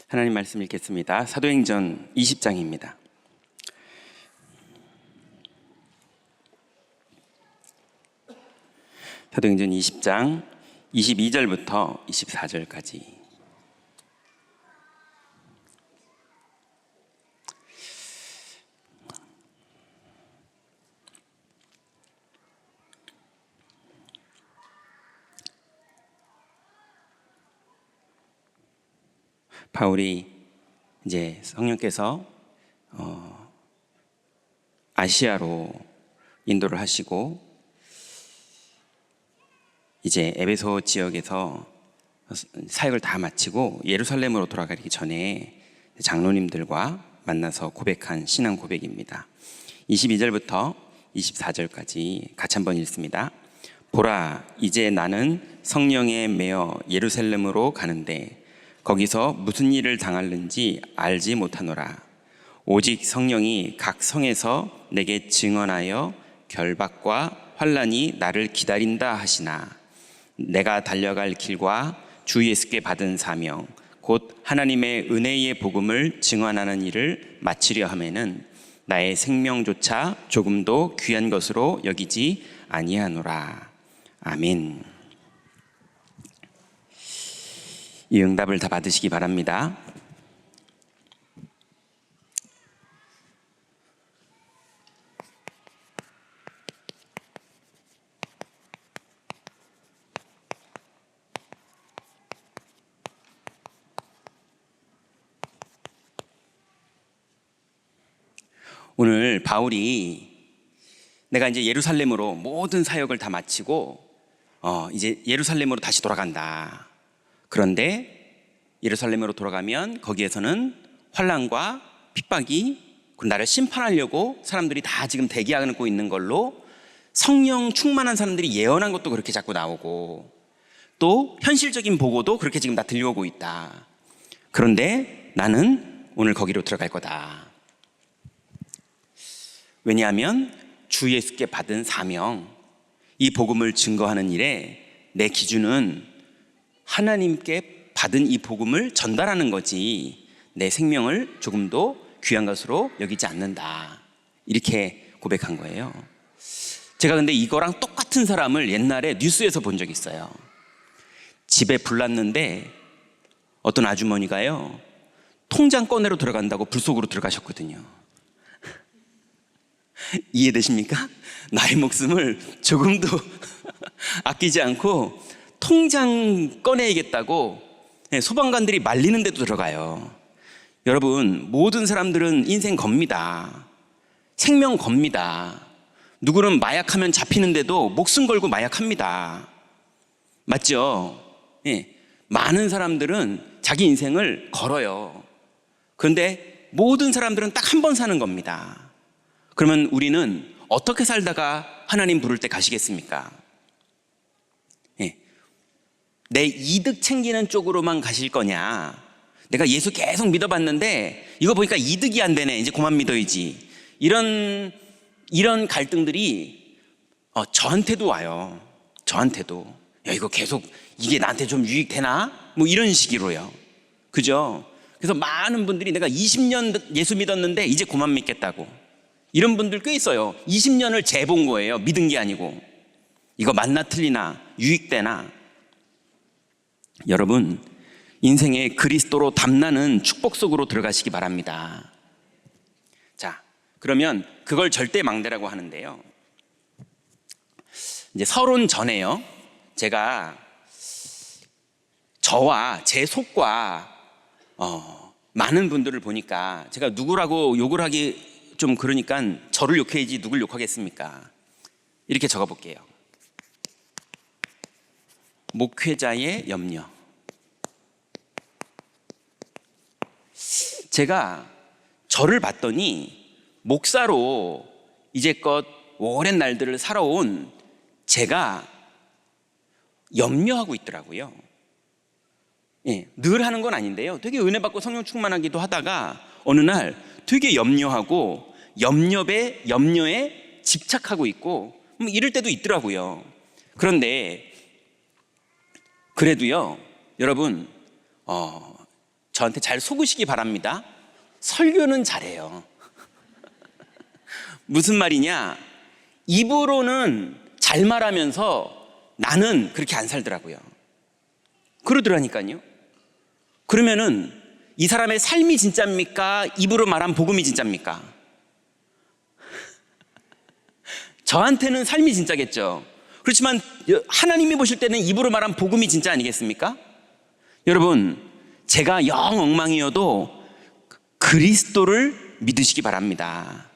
하나님 말씀 읽겠습니다. 사도행전 20장입니다. 사도행전 20장 22절부터 24절까지. 바울이 이제 성령께서 아시아로 인도를 하시고 이제 에베소 지역에서 사역을 다 마치고 예루살렘으로 돌아가기 전에 장로님들과 만나서 고백한 신앙 고백입니다. 22절부터 24절까지 같이 한번 읽습니다. 보라, 이제 나는 성령에 매어 예루살렘으로 가는데 거기서 무슨 일을 당할는지 알지 못하노라. 오직 성령이 각 성에서 내게 증언하여 결박과 환난이 나를 기다린다 하시나 내가 달려갈 길과 주 예수께 받은 사명 곧 하나님의 은혜의 복음을 증언하는 일을 마치려 하면은 나의 생명조차 조금도 귀한 것으로 여기지 아니하노라. 아멘. 이 응답을 다 받으시기 바랍니다. 오늘 바울이 내가 이제 예루살렘으로 모든 사역을 다 마치고 이제 예루살렘으로 다시 돌아간다. 그런데 예루살렘으로 돌아가면 거기에서는 환난과 핍박이 나를 심판하려고 사람들이 다 지금 대기하고 있는 걸로 성령 충만한 사람들이 예언한 것도 그렇게 자꾸 나오고 또 현실적인 보고도 그렇게 지금 다 들려오고 있다. 그런데 나는 오늘 거기로 들어갈 거다. 왜냐하면 주 예수께 받은 사명, 이 복음을 증거하는 일에 내 기준은 하나님께 받은 이 복음을 전달하는 거지 내 생명을 조금도 귀한 것으로 여기지 않는다. 이렇게 고백한 거예요. 제가 근데 이거랑 똑같은 사람을 옛날에 뉴스에서 본 적이 있어요. 집에 불 났는데 어떤 아주머니가요, 통장 꺼내러 들어간다고 불 속으로 들어가셨거든요. 이해되십니까? 나의 목숨을 조금도 아끼지 않고 통장 꺼내야겠다고 소방관들이 말리는 데도 들어가요. 여러분, 모든 사람들은 인생 겁니다. 생명 겁니다. 누구는 마약하면 잡히는데도 목숨 걸고 마약합니다. 맞죠? 많은 사람들은 자기 인생을 걸어요. 그런데 모든 사람들은 딱 한 번 사는 겁니다. 그러면 우리는 어떻게 살다가 하나님 부를 때 가시겠습니까? 내 이득 챙기는 쪽으로만 가실 거냐? 내가 예수 계속 믿어봤는데 이거 보니까 이득이 안 되네. 이제 그만 믿어야지. 이런 갈등들이 저한테도 와요. 저한테도. 야, 이거 계속 이게 나한테 좀 유익되나? 뭐 이런 식으로요. 그죠? 그래서 많은 분들이 내가 20년 예수 믿었는데 이제 그만 믿겠다고. 이런 분들 꽤 있어요. 20년을 재본 거예요. 믿은 게 아니고. 이거 맞나 틀리나? 유익되나? 여러분, 인생에 그리스도로 담나는 축복 속으로 들어가시기 바랍니다. 자, 그러면 그걸 절대 망대라고 하는데요. 이제 설혼 전에요, 제가 저와 제 속과 많은 분들을 보니까 제가 누구라고 욕을 하기 좀 그러니까 저를 욕해야지 누굴 욕하겠습니까? 이렇게 적어볼게요. 목회자의 염려. 제가 저를 봤더니 목사로 이제껏 오랜 날들을 살아온 제가 염려하고 있더라고요. 늘 하는 건 아닌데요. 되게 은혜 받고 성령 충만하기도 하다가 어느 날 되게 염려하고 염려에 집착하고 있고 이럴 때도 있더라고요. 그런데 그래도요, 여러분, 저한테 잘 속으시기 바랍니다. 설교는 잘해요. 무슨 말이냐? 입으로는 잘 말하면서 나는 그렇게 안 살더라고요. 그러더라니까요. 그러면은 이 사람의 삶이 진짜입니까? 입으로 말한 복음이 진짜입니까? 저한테는 삶이 진짜겠죠. 그렇지만 하나님이 보실 때는 입으로 말한 복음이 진짜 아니겠습니까? 여러분, 제가 영 엉망이어도 그리스도를 믿으시기 바랍니다.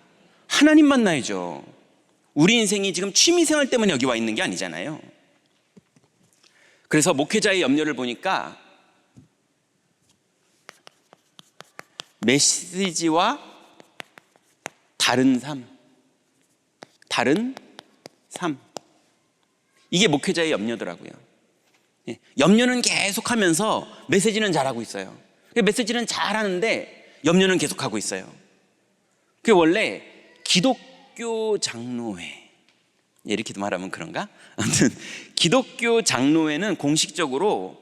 하나님 만나야죠. 우리 인생이 지금 취미생활 때문에 여기 와 있는 게 아니잖아요. 그래서 목회자의 염려를 보니까 메시지와 다른 삶, 이게 목회자의 염려더라고요. 염려는 계속하면서 메시지는 잘하고 있어요. 메시지는 잘하는데 염려는 계속하고 있어요. 그게 원래 기독교 장로회, 이렇게도 말하면 그런가? 아무튼 기독교 장로회는 공식적으로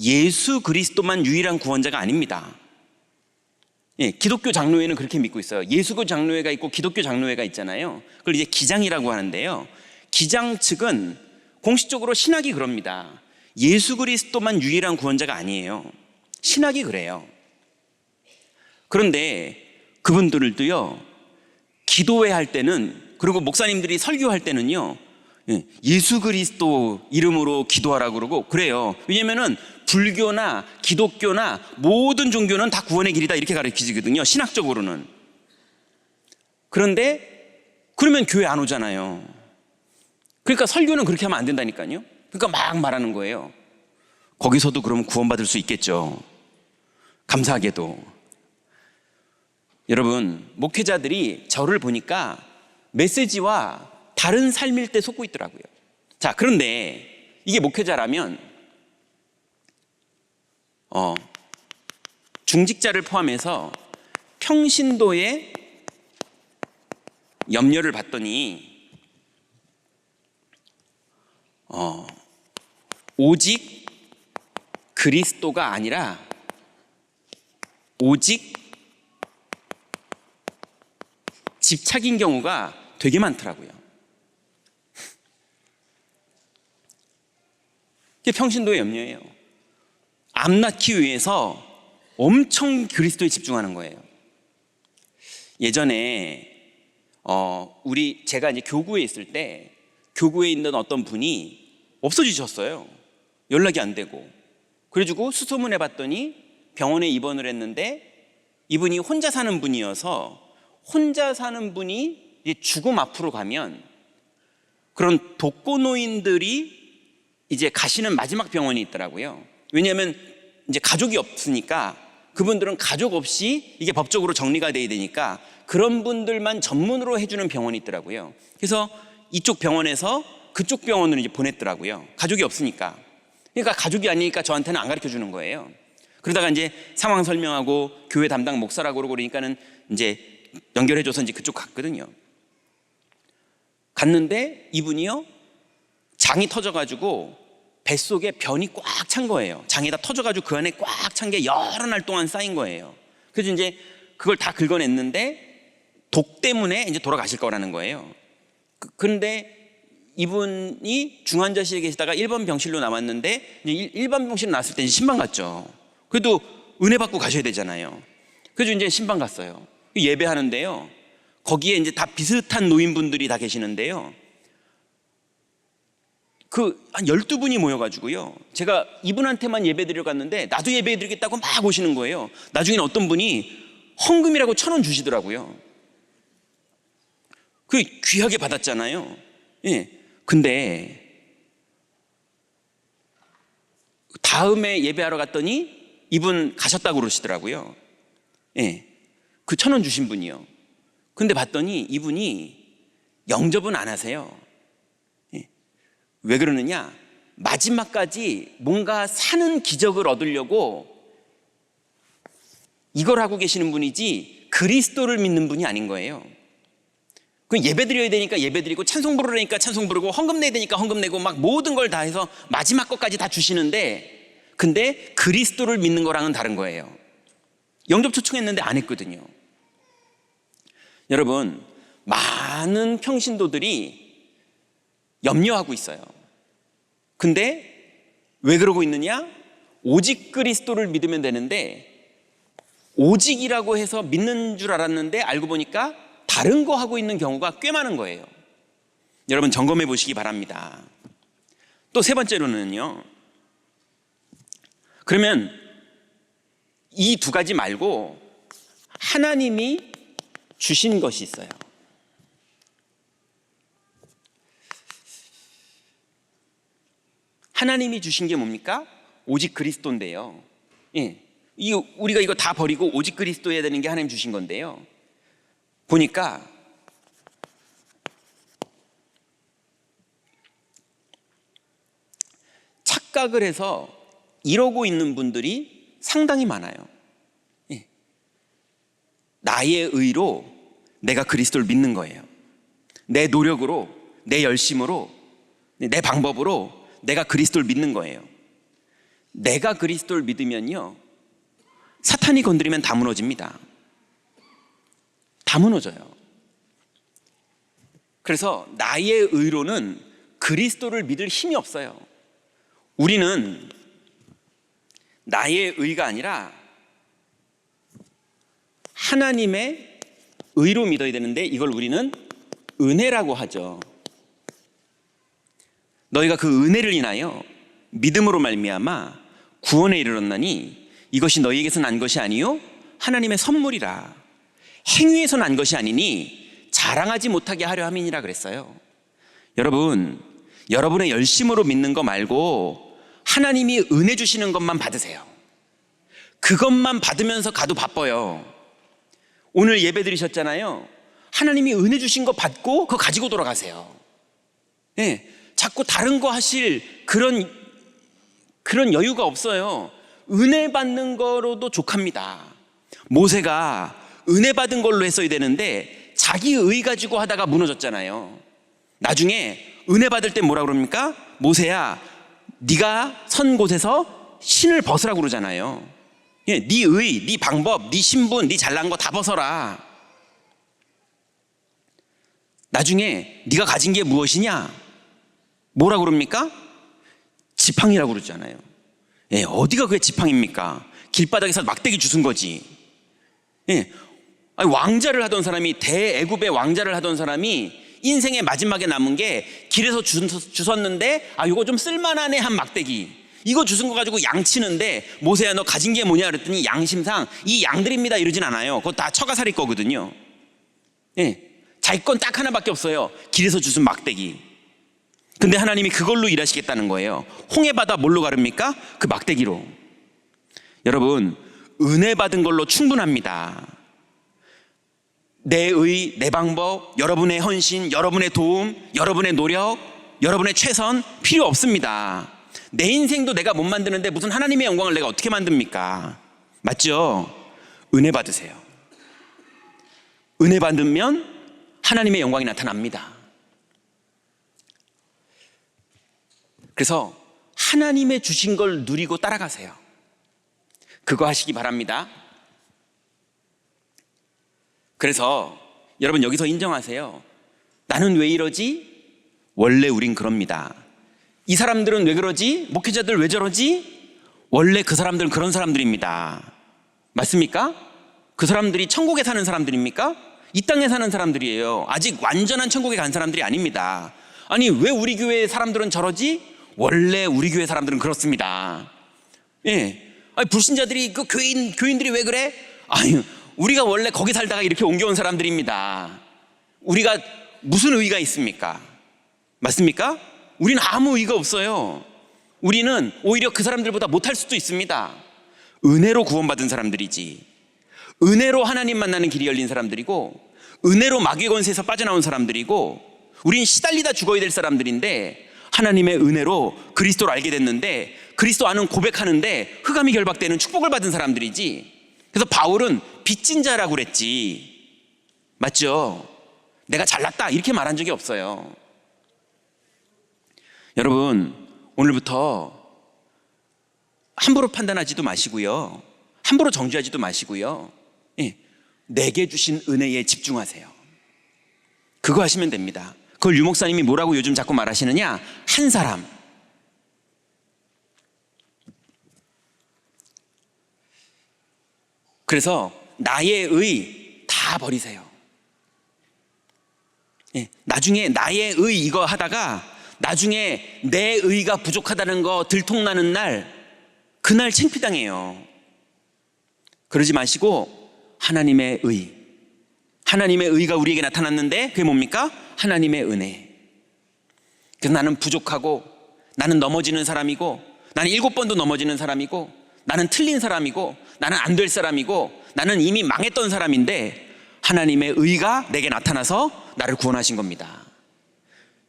예수 그리스도만 유일한 구원자가 아닙니다. 기독교 장로회는 그렇게 믿고 있어요. 예수교 장로회가 있고 기독교 장로회가 있잖아요. 그걸 이제 기장이라고 하는데요. 기장 측은 공식적으로 신학이 그럽니다. 예수 그리스도만 유일한 구원자가 아니에요. 신학이 그래요. 그런데 그분들도요, 기도회 할 때는, 그리고 목사님들이 설교할 때는요, 예수 그리스도 이름으로 기도하라고 그러고 그래요. 왜냐면은 불교나 기독교나 모든 종교는 다 구원의 길이다 이렇게 가르치거든요, 신학적으로는. 그런데 그러면 교회 안 오잖아요. 그러니까 설교는 그렇게 하면 안 된다니까요. 그러니까 막 말하는 거예요. 거기서도 그러면 구원받을 수 있겠죠. 감사하게도. 여러분, 목회자들이 저를 보니까 메시지와 다른 삶일 때 속고 있더라고요. 자, 그런데 이게 목회자라면 중직자를 포함해서 평신도의 염려를 봤더니 오직 그리스도가 아니라 오직 집착인 경우가 되게 많더라고요. 이게 평신도의 염려예요. 암 낳기 위해서 엄청 그리스도에 집중하는 거예요. 예전에 제가 이제 교구에 있을 때 교구에 있는 어떤 분이 없어지셨어요. 연락이 안 되고. 그래가지고 수소문해 봤더니 병원에 입원을 했는데 이분이 혼자 사는 분이어서, 혼자 사는 분이 이제 죽음 앞으로 가면 그런 독거노인들이 이제 가시는 마지막 병원이 있더라고요. 왜냐하면 이제 가족이 없으니까 그분들은 가족 없이 이게 법적으로 정리가 돼야 되니까 그런 분들만 전문으로 해주는 병원이 있더라고요. 그래서 이쪽 병원에서 그쪽 병원으로 이제 보냈더라고요. 가족이 없으니까. 그러니까 가족이 아니니까 저한테는 안 가르쳐 주는 거예요. 그러다가 이제 상황 설명하고 교회 담당 목사라고 그러고 그러니까는 이제 연결해줘서 이제 그쪽 갔거든요. 갔는데 이분이요, 장이 터져가지고 뱃속에 변이 꽉 찬 거예요. 장이 다 터져가지고 그 안에 꽉 찬 게 여러 날 동안 쌓인 거예요. 그래서 이제 그걸 다 긁어냈는데 독 때문에 이제 돌아가실 거라는 거예요. 그런데 이분이 중환자실에 계시다가 1번 병실로 남았는데 이제 1번 병실로 나왔을 때 이제 신방 갔죠. 그래도 은혜 받고 가셔야 되잖아요. 그래서 이제 신방 갔어요. 예배하는데요, 거기에 이제 다 비슷한 노인분들이 다 계시는데요, 한 12분이 모여가지고요, 제가 이분한테만 예배드리러 갔는데 나도 예배드리겠다고 막 오시는 거예요. 나중에는 어떤 분이 헌금이라고 1,000원 주시더라고요. 그 귀하게 받았잖아요. 예. 근데 다음에 예배하러 갔더니 이분 가셨다고 그러시더라고요. 예. 그 1,000원 주신 분이요. 근데 봤더니 이분이 영접은 안 하세요. 예. 왜 그러느냐? 마지막까지 뭔가 사는 기적을 얻으려고 이걸 하고 계시는 분이지 그리스도를 믿는 분이 아닌 거예요. 그 예배 드려야 되니까 예배 드리고, 찬송 부르니까 찬송 부르고, 헌금 내야 되니까 헌금 내고, 막 모든 걸 다 해서 마지막 것까지 다 주시는데 근데 그리스도를 믿는 거랑은 다른 거예요. 영접 초청했는데 안 했거든요. 여러분, 많은 평신도들이 염려하고 있어요. 근데 왜 그러고 있느냐? 오직 그리스도를 믿으면 되는데, 오직이라고 해서 믿는 줄 알았는데 알고 보니까 다른 거 하고 있는 경우가 꽤 많은 거예요. 여러분, 점검해 보시기 바랍니다. 또 세 번째로는요, 그러면 이 두 가지 말고 하나님이 주신 것이 있어요. 하나님이 주신 게 뭡니까? 오직 그리스도인데요. 우리가 이거 다 버리고 오직 그리스도 해야 되는 게 하나님 주신 건데요. 보니까 착각을 해서 이러고 있는 분들이 상당히 많아요. 나의 의로 내가 그리스도를 믿는 거예요. 내 노력으로, 내 열심으로, 내 방법으로 내가 그리스도를 믿는 거예요. 내가 그리스도를 믿으면요, 사탄이 건드리면 다 무너집니다. 다 무너져요. 그래서 나의 의로는 그리스도를 믿을 힘이 없어요. 우리는 나의 의가 아니라 하나님의 의로 믿어야 되는데, 이걸 우리는 은혜라고 하죠. 너희가 그 은혜를 인하여 믿음으로 말미암아 구원에 이르렀나니 이것이 너희에게서 난 것이 아니요 하나님의 선물이라. 행위에서 난 것이 아니니 자랑하지 못하게 하려 함이니라 그랬어요. 여러분, 여러분의 열심으로 믿는 거 말고 하나님이 은혜 주시는 것만 받으세요. 그것만 받으면서 가도 바빠요. 오늘 예배 드리셨잖아요. 하나님이 은혜 주신 거 받고 그거 가지고 돌아가세요. 자꾸 다른 거 하실 그런 여유가 없어요. 은혜 받는 거로도 족합니다. 모세가 은혜 받은 걸로 했어야 되는데 자기 의 가지고 하다가 무너졌잖아요. 나중에 은혜 받을 때 뭐라 그럽니까? 모세야, 네가 선 곳에서 신을 벗으라고 그러잖아요. 네 의, 네 방법, 네 신분, 네 잘난 거 다 벗어라. 나중에 네가 가진 게 무엇이냐? 뭐라 그럽니까? 지팡이라고 그러잖아요. 어디가 그게 지팡입니까? 길바닥에서 막대기 주순 거지. 왕자를 하던 사람이, 대애굽의 왕자를 하던 사람이 인생의 마지막에 남은 게 길에서 주웠는데, 이거 좀 쓸만하네 한 막대기, 이거 주순 거 가지고 양 치는데, 모세야 너 가진 게 뭐냐 그랬더니 양심상 이 양들입니다 이러진 않아요. 그거 다 처가살이 거거든요. 자기 건 딱 하나밖에 없어요. 길에서 주순 막대기. 근데 하나님이 그걸로 일하시겠다는 거예요. 홍해바다 뭘로 가릅니까? 그 막대기로. 여러분, 은혜 받은 걸로 충분합니다. 내 의, 내 방법, 여러분의 헌신, 여러분의 도움, 여러분의 노력, 여러분의 최선 필요 없습니다. 내 인생도 내가 못 만드는데 무슨 하나님의 영광을 내가 어떻게 만듭니까? 맞죠? 은혜 받으세요. 은혜 받으면 하나님의 영광이 나타납니다. 그래서 하나님의 주신 걸 누리고 따라가세요. 그거 하시기 바랍니다. 그래서 여러분, 여기서 인정하세요. 나는 왜 이러지? 원래 우린 그럽니다. 이 사람들은 왜 그러지? 목회자들 왜 저러지? 원래 그 사람들은 그런 사람들입니다. 맞습니까? 그 사람들이 천국에 사는 사람들입니까? 이 땅에 사는 사람들이에요. 아직 완전한 천국에 간 사람들이 아닙니다. 아니, 왜 우리 교회 사람들은 저러지? 원래 우리 교회 사람들은 그렇습니다. 불신자들이, 그 교인들이 왜 그래? 우리가 원래 거기 살다가 이렇게 옮겨온 사람들입니다. 우리가 무슨 의의가 있습니까? 맞습니까? 우리는 아무 의의가 없어요. 우리는 오히려 그 사람들보다 못할 수도 있습니다. 은혜로 구원받은 사람들이지, 은혜로 하나님 만나는 길이 열린 사람들이고, 은혜로 마귀의 권세에서 빠져나온 사람들이고, 우린 시달리다 죽어야 될 사람들인데 하나님의 은혜로 그리스도를 알게 됐는데, 그리스도 아는 고백하는데 흑암이 결박되는 축복을 받은 사람들이지. 그래서 바울은 빚진 자라고 그랬지. 맞죠? 내가 잘났다 이렇게 말한 적이 없어요. 여러분, 오늘부터 함부로 판단하지도 마시고요. 함부로 정죄하지도 마시고요. 예, 내게 주신 은혜에 집중하세요. 그거 하시면 됩니다. 그걸 유 목사님이 뭐라고 요즘 자꾸 말하시느냐? 한 사람. 그래서 나의 의 다 버리세요. 예, 나중에 나의 의 이거 하다가 나중에 내 의가 부족하다는 거 들통나는 날, 그날 창피당해요. 그러지 마시고 하나님의 의, 하나님의 의가 우리에게 나타났는데 그게 뭡니까? 하나님의 은혜. 그래서 나는 부족하고, 나는 넘어지는 사람이고, 나는 7번도 넘어지는 사람이고, 나는 틀린 사람이고, 나는 안 될 사람이고, 나는 이미 망했던 사람인데 하나님의 의가 내게 나타나서 나를 구원하신 겁니다.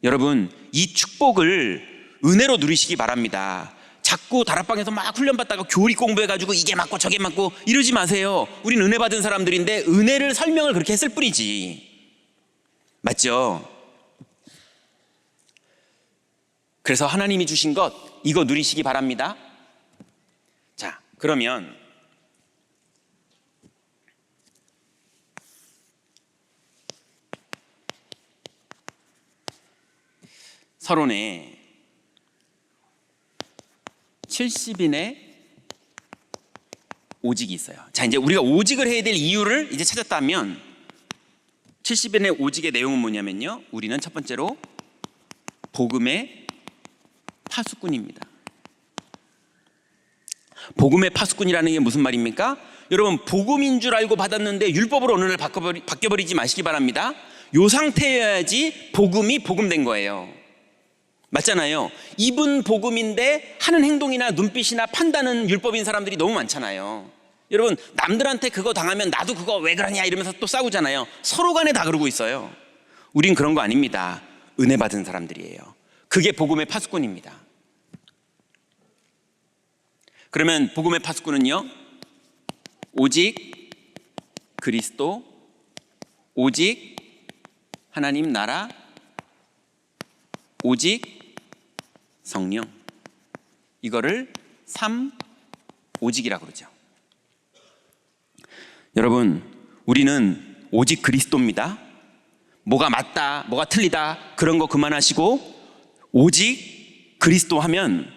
여러분, 이 축복을 은혜로 누리시기 바랍니다. 자꾸 다락방에서 막 훈련받다가 교리 공부해가지고 이게 맞고 저게 맞고 이러지 마세요. 우린 은혜 받은 사람들인데 은혜를 설명을 그렇게 했을 뿐이지. 맞죠? 그래서 하나님이 주신 것 이거 누리시기 바랍니다. 자, 그러면 서론에 70인의 오직이 있어요. 자, 이제 우리가 오직을 해야 될 이유를 이제 찾았다면 70인의 오직의 내용은 뭐냐면요, 우리는 첫 번째로 복음의 파수꾼입니다. 복음의 파수꾼이라는 게 무슨 말입니까? 여러분, 복음인 줄 알고 받았는데 율법으로 오늘을 바뀌어버리지 마시기 바랍니다. 요 상태여야지 복음이 복음된 거예요. 맞잖아요. 입은 복음인데 하는 행동이나 눈빛이나 판단은 율법인 사람들이 너무 많잖아요. 여러분, 남들한테 그거 당하면 나도 그거 왜 그러냐 이러면서 또 싸우잖아요. 서로 간에 다 그러고 있어요. 우린 그런 거 아닙니다. 은혜 받은 사람들이에요. 그게 복음의 파수꾼입니다. 그러면 복음의 파수꾼은요, 오직 그리스도, 오직 하나님 나라, 오직 성령, 이거를 3오직이라고 그러죠. 여러분, 우리는 오직 그리스도입니다. 뭐가 맞다, 뭐가 틀리다 그런 거 그만하시고 오직 그리스도 하면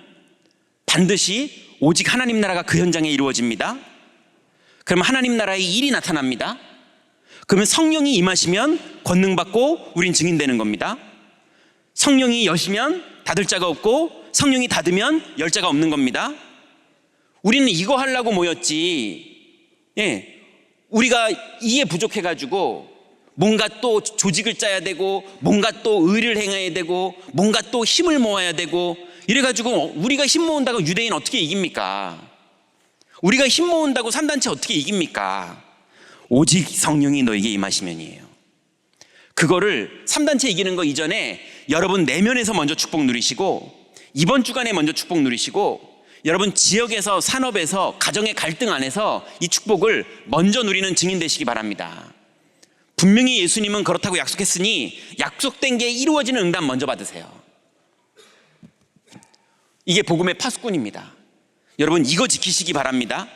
반드시 오직 하나님 나라가 그 현장에 이루어집니다. 그러면 하나님 나라의 일이 나타납니다. 그러면 성령이 임하시면 권능받고 우린 증인되는 겁니다. 성령이 여시면 닫을 자가 없고 성령이 닫으면 열 자가 없는 겁니다. 우리는 이거 하려고 모였지, 예, 우리가 이해 부족해가지고 뭔가 또 조직을 짜야 되고 뭔가 또 의를 행해야 되고 뭔가 또 힘을 모아야 되고 이래가지고 우리가 힘 모은다고 유대인 어떻게 이깁니까? 우리가 힘 모은다고 3단체 어떻게 이깁니까? 오직 성령이 너에게 임하시면이에요. 그거를 3단체 이기는 거 이전에 여러분 내면에서 먼저 축복 누리시고, 이번 주간에 먼저 축복 누리시고, 여러분 지역에서, 산업에서, 가정의 갈등 안에서 이 축복을 먼저 누리는 증인 되시기 바랍니다. 분명히 예수님은 그렇다고 약속했으니 약속된 게 이루어지는 응답 먼저 받으세요. 이게 복음의 파수꾼입니다. 여러분, 이거 지키시기 바랍니다.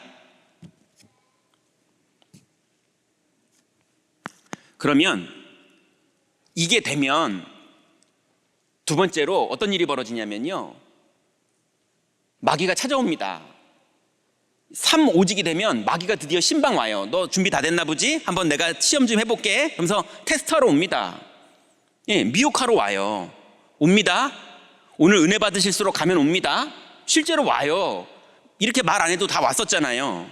그러면 이게 되면 두 번째로 어떤 일이 벌어지냐면요, 마귀가 찾아옵니다. 3오직이 되면 마귀가 드디어 신방 와요. 너 준비 다 됐나 보지? 한번 내가 시험 좀 해볼게. 그러면서 테스트하러 옵니다. 예, 미혹하러 와요. 옵니다. 오늘 은혜 받으실수록 가면 옵니다. 실제로 와요. 이렇게 말 안 해도 다 왔었잖아요.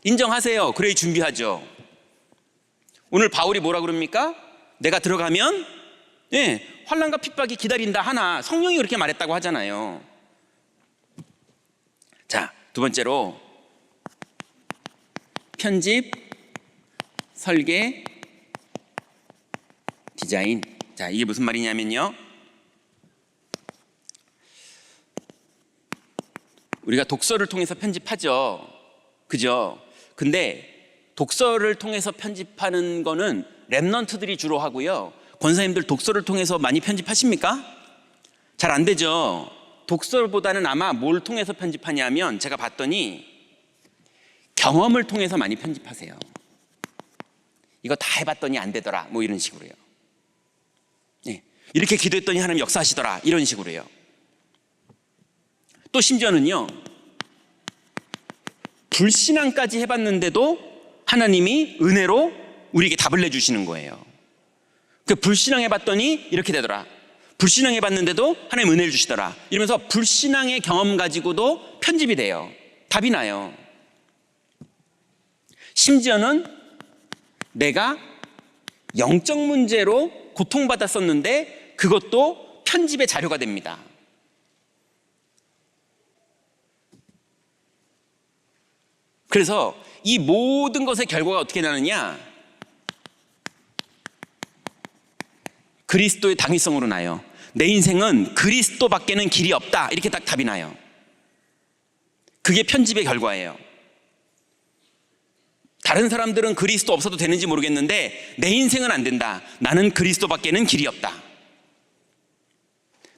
인정하세요. 그래야 준비하죠. 오늘 바울이 뭐라 그럽니까? 내가 들어가면, 예, 환난과 핍박이 기다린다 하나 성령이 그렇게 말했다고 하잖아요. 자, 두 번째로 편집, 설계, 디자인. 자, 이게 무슨 말이냐면요, 우리가 독서를 통해서 편집하죠. 그죠? 근데 독서를 통해서 편집하는 거는 랩넌트들이 주로 하고요. 권사님들 독서를 통해서 많이 편집하십니까? 잘 안 되죠. 독서보다는 아마 뭘 통해서 편집하냐면 제가 봤더니 경험을 통해서 많이 편집하세요. 이거 다 해봤더니 안 되더라 뭐 이런 식으로요. 네. 이렇게 기도했더니 하나님 역사하시더라 이런 식으로요. 또 심지어는요, 불신앙까지 해봤는데도 하나님이 은혜로 우리에게 답을 내주시는 거예요. 그 불신앙 해봤더니 이렇게 되더라, 불신앙 해봤는데도 하나님 은혜를 주시더라 이러면서 불신앙의 경험 가지고도 편집이 돼요. 답이 나요. 심지어는 내가 영적 문제로 고통받았었는데 그것도 편집의 자료가 됩니다. 그래서 이 모든 것의 결과가 어떻게 나느냐, 그리스도의 당위성으로 나요. 내 인생은 그리스도밖에는 길이 없다 이렇게 딱 답이 나요. 그게 편집의 결과예요. 다른 사람들은 그리스도 없어도 되는지 모르겠는데 내 인생은 안 된다. 나는 그리스도밖에는 길이 없다.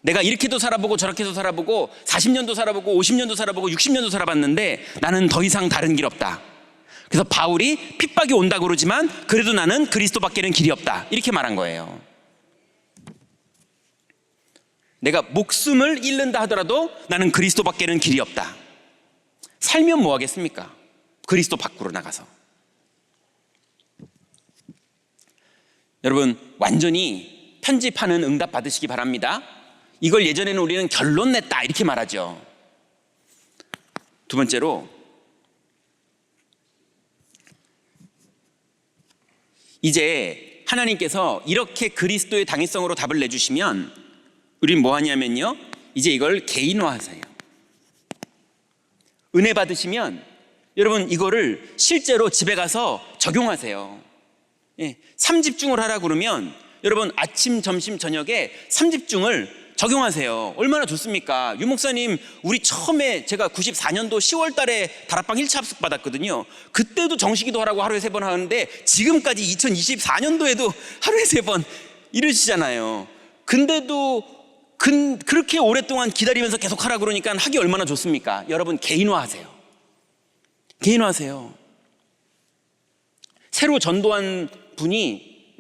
내가 이렇게도 살아보고 저렇게도 살아보고 40년도 살아보고 50년도 살아보고 60년도 살아봤는데 나는 더 이상 다른 길 없다. 그래서 바울이 핍박이 온다고 그러지만 그래도 나는 그리스도밖에는 길이 없다 이렇게 말한 거예요. 내가 목숨을 잃는다 하더라도 나는 그리스도밖에는 길이 없다. 살면 뭐 하겠습니까? 그리스도 밖으로 나가서. 여러분, 완전히 편집하는 응답 받으시기 바랍니다. 이걸 예전에는 우리는 결론 냈다 이렇게 말하죠. 두 번째로, 이제 하나님께서 이렇게 그리스도의 당위성으로 답을 내주시면 우린 뭐 하냐면요, 이제 이걸 개인화하세요. 은혜 받으시면 여러분 이거를 실제로 집에 가서 적용하세요. 3집중을 하라 그러면 여러분 아침, 점심, 저녁에 3집중을 적용하세요. 얼마나 좋습니까? 유 목사님, 우리 처음에 제가 94년도 10월 달에 다락방 1차 합숙 받았거든요. 그때도 정식기도 하라고 하루에 3번 하는데 지금까지 2024년도에도 하루에 3번 이러시잖아요. 근데도 그렇게 오랫동안 기다리면서 계속 하라 그러니까 하기 얼마나 좋습니까? 여러분, 개인화하세요. 개인화하세요. 새로 전도한 분이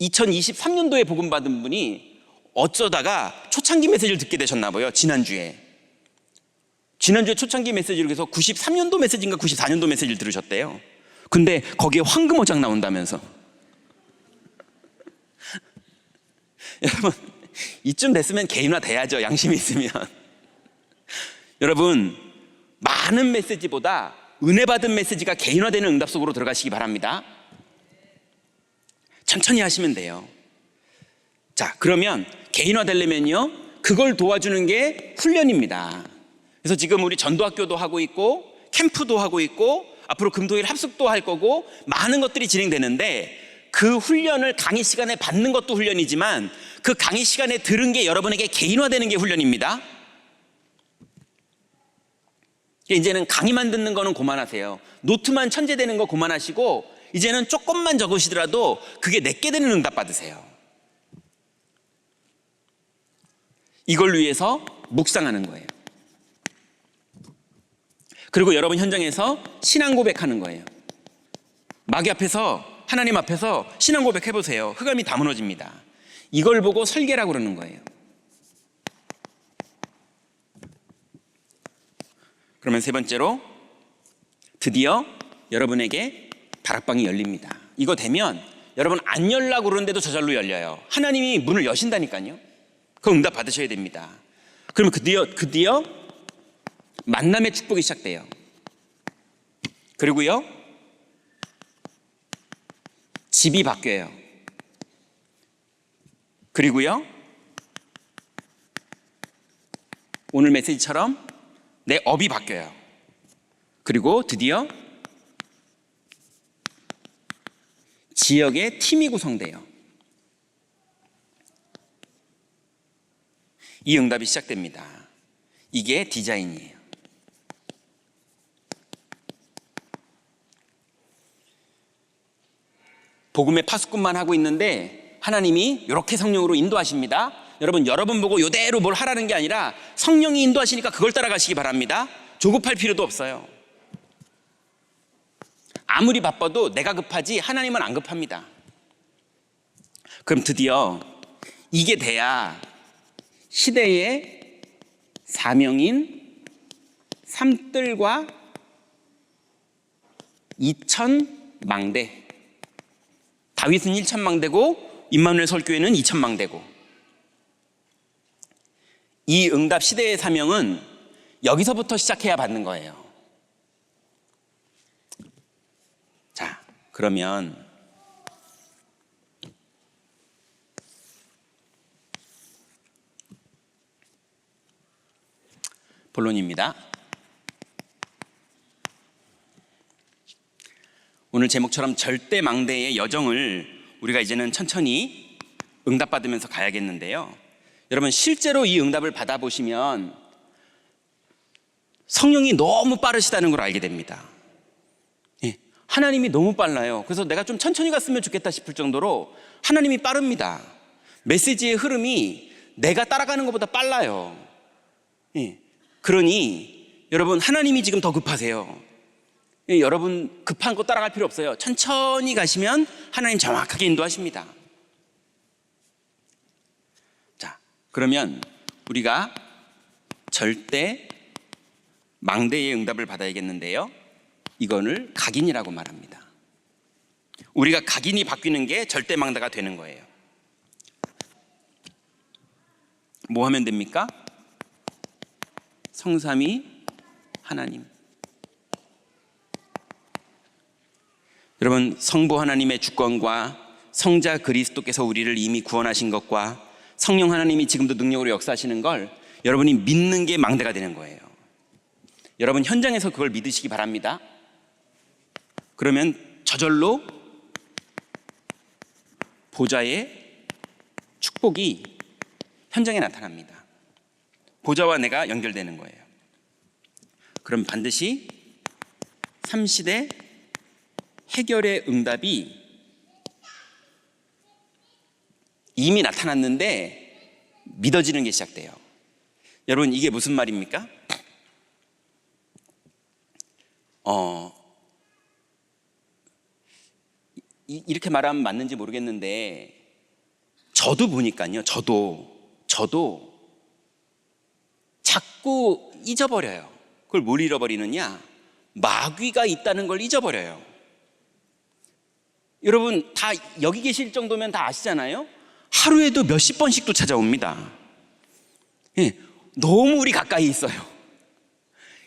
2023년도에 복음 받은 분이 어쩌다가 초창기 메시지를 듣게 되셨나 봐요. 지난주에 초창기 메시지를 해서 93년도 메시지인가 94년도 메시지를 들으셨대요. 근데 거기에 황금어장 나온다면서. 여러분, 이쯤 됐으면 개인화 돼야죠. 양심이 있으면. 여러분, 많은 메시지보다 은혜 받은 메시지가 개인화되는 응답 속으로 들어가시기 바랍니다. 천천히 하시면 돼요. 자, 그러면 개인화 되려면요, 그걸 도와주는 게 훈련입니다. 그래서 지금 우리 전도학교도 하고 있고 캠프도 하고 있고 앞으로 금토일 합숙도 할 거고 많은 것들이 진행되는데, 그 훈련을 강의 시간에 받는 것도 훈련이지만 그 강의 시간에 들은 게 여러분에게 개인화되는 게 훈련입니다. 이제는 강의만 듣는 거는 그만하세요. 노트만 천재되는 거 그만하시고 이제는 조금만 적으시더라도 그게 내게 되는 응답 받으세요. 이걸 위해서 묵상하는 거예요. 그리고 여러분 현장에서 신앙 고백하는 거예요. 마귀 앞에서, 하나님 앞에서 신앙 고백 해보세요. 흑암이 다 무너집니다. 이걸 보고 설계라고 그러는 거예요. 그러면 세 번째로, 드디어 여러분에게 다락방이 열립니다. 이거 되면 여러분 안 열라고 그러는데도 저절로 열려요. 하나님이 문을 여신다니까요. 그 응답 받으셔야 됩니다. 그러면 드디어 만남의 축복이 시작돼요. 그리고요, 집이 바뀌어요. 그리고요, 오늘 메시지처럼 내 업이 바뀌어요. 그리고 드디어 지역의 팀이 구성돼요. 이 응답이 시작됩니다. 이게 디자인이에요. 복음의 파수꾼만 하고 있는데 하나님이 이렇게 성령으로 인도하십니다. 여러분 보고 요대로 뭘 하라는 게 아니라 성령이 인도하시니까 그걸 따라가시기 바랍니다. 조급할 필요도 없어요. 아무리 바빠도 내가 급하지 하나님은 안 급합니다. 그럼 드디어 이게 돼야 시대의 사명인 삼뜰과 2,000망대, 다윗은 1,000망대고 임마누엘 설교회는 2,000망대고, 이 응답 시대의 사명은 여기서부터 시작해야 받는 거예요. 자, 그러면 본론입니다. 오늘 제목처럼 절대 망대의 여정을 우리가 이제는 천천히 응답받으면서 가야겠는데요. 여러분, 실제로 이 응답을 받아보시면 성령이 너무 빠르시다는 걸 알게 됩니다. 하나님이 너무 빨라요. 그래서 내가 좀 천천히 갔으면 좋겠다 싶을 정도로 하나님이 빠릅니다. 메시지의 흐름이 내가 따라가는 것보다 빨라요. 그러니 여러분, 하나님이 지금 더 급하세요. 여러분 급한 거 따라갈 필요 없어요. 천천히 가시면 하나님 정확하게 인도하십니다. 자, 그러면 우리가 절대 망대의 응답을 받아야겠는데요, 이거를 각인이라고 말합니다. 우리가 각인이 바뀌는 게 절대 망대가 되는 거예요. 뭐 하면 됩니까? 성삼위 하나님. 여러분, 성부 하나님의 주권과 성자 그리스도께서 우리를 이미 구원하신 것과 성령 하나님이 지금도 능력으로 역사하시는 걸 여러분이 믿는 게 망대가 되는 거예요. 여러분, 현장에서 그걸 믿으시기 바랍니다. 그러면 저절로 보좌의 축복이 현장에 나타납니다. 보좌와 내가 연결되는 거예요. 그럼 반드시 삼시대 해결의 응답이 이미 나타났는데 믿어지는 게 시작돼요. 여러분, 이게 무슨 말입니까? 이렇게 말하면 맞는지 모르겠는데, 저도 보니까요, 저도 자꾸 잊어버려요. 그걸 뭘 잃어버리느냐? 마귀가 있다는 걸 잊어버려요. 여러분, 다 여기 계실 정도면 다 아시잖아요. 하루에도 몇십 번씩도 찾아옵니다. 너무 우리 가까이 있어요.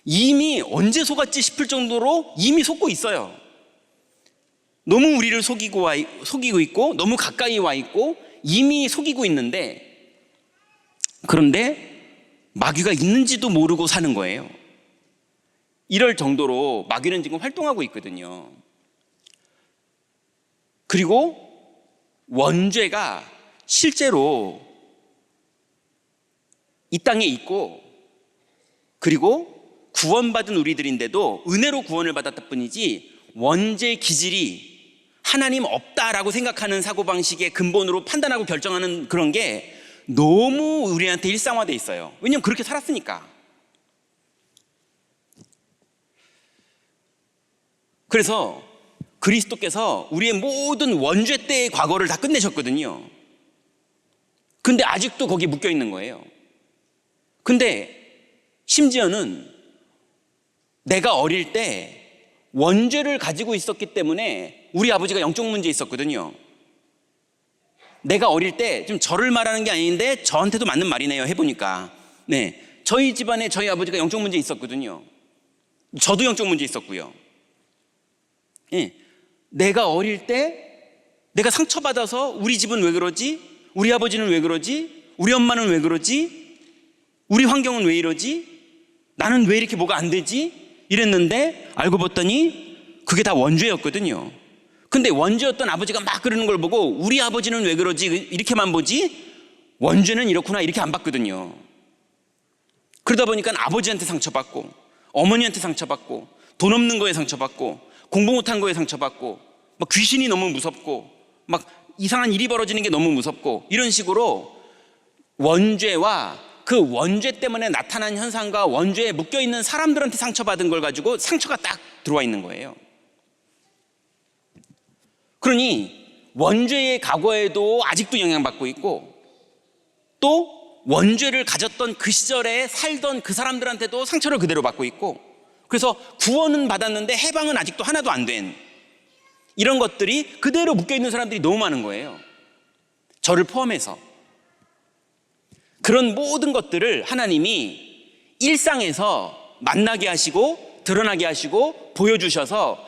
이미 언제 속았지 싶을 정도로 이미 속고 있어요. 너무 우리를 속이고 있고, 너무 가까이 와 있고, 이미 속이고 있는데, 그런데 마귀가 있는지도 모르고 사는 거예요. 이럴 정도로 마귀는 지금 활동하고 있거든요. 그리고 원죄가 실제로 이 땅에 있고, 그리고 구원받은 우리들인데도 은혜로 구원을 받았다 뿐이지 원죄 기질이 하나님 없다라고 생각하는 사고방식의 근본으로 판단하고 결정하는 그런 게 너무 우리한테 일상화되어 있어요. 왜냐하면 그렇게 살았으니까. 그래서 그리스도께서 우리의 모든 원죄 때의 과거를 다 끝내셨거든요. 근데 아직도 거기에 묶여 있는 거예요. 근데 심지어는 내가 어릴 때 원죄를 가지고 있었기 때문에 우리 아버지가 영적 문제 있었거든요. 내가 어릴 때, 좀 저를 말하는 게 아닌데 저한테도 맞는 말이네요, 해보니까. 저희 집안에 저희 아버지가 영적 문제 있었거든요. 저도 영적 문제 있었고요. 내가 어릴 때 내가 상처받아서 우리 집은 왜 그러지? 우리 아버지는 왜 그러지? 우리 엄마는 왜 그러지? 우리 환경은 왜 이러지? 나는 왜 이렇게 뭐가 안 되지? 이랬는데 알고 봤더니 그게 다 원죄였거든요. 근데 원죄였던 아버지가 막 그러는 걸 보고 우리 아버지는 왜 그러지? 이렇게만 보지? 원죄는 이렇구나, 이렇게 안 봤거든요. 그러다 보니까 아버지한테 상처받고, 어머니한테 상처받고, 돈 없는 거에 상처받고, 공부 못한 거에 상처받고, 막 귀신이 너무 무섭고, 막 이상한 일이 벌어지는 게 너무 무섭고, 이런 식으로 원죄와 그 원죄 때문에 나타난 현상과 원죄에 묶여있는 사람들한테 상처받은 걸 가지고 상처가 딱 들어와 있는 거예요. 그러니 원죄의 과거에도 아직도 영향받고 있고, 또 원죄를 가졌던 그 시절에 살던 그 사람들한테도 상처를 그대로 받고 있고, 그래서 구원은 받았는데 해방은 아직도 하나도 안 된 이런 것들이 그대로 묶여있는 사람들이 너무 많은 거예요. 저를 포함해서. 그런 모든 것들을 하나님이 일상에서 만나게 하시고 드러나게 하시고 보여주셔서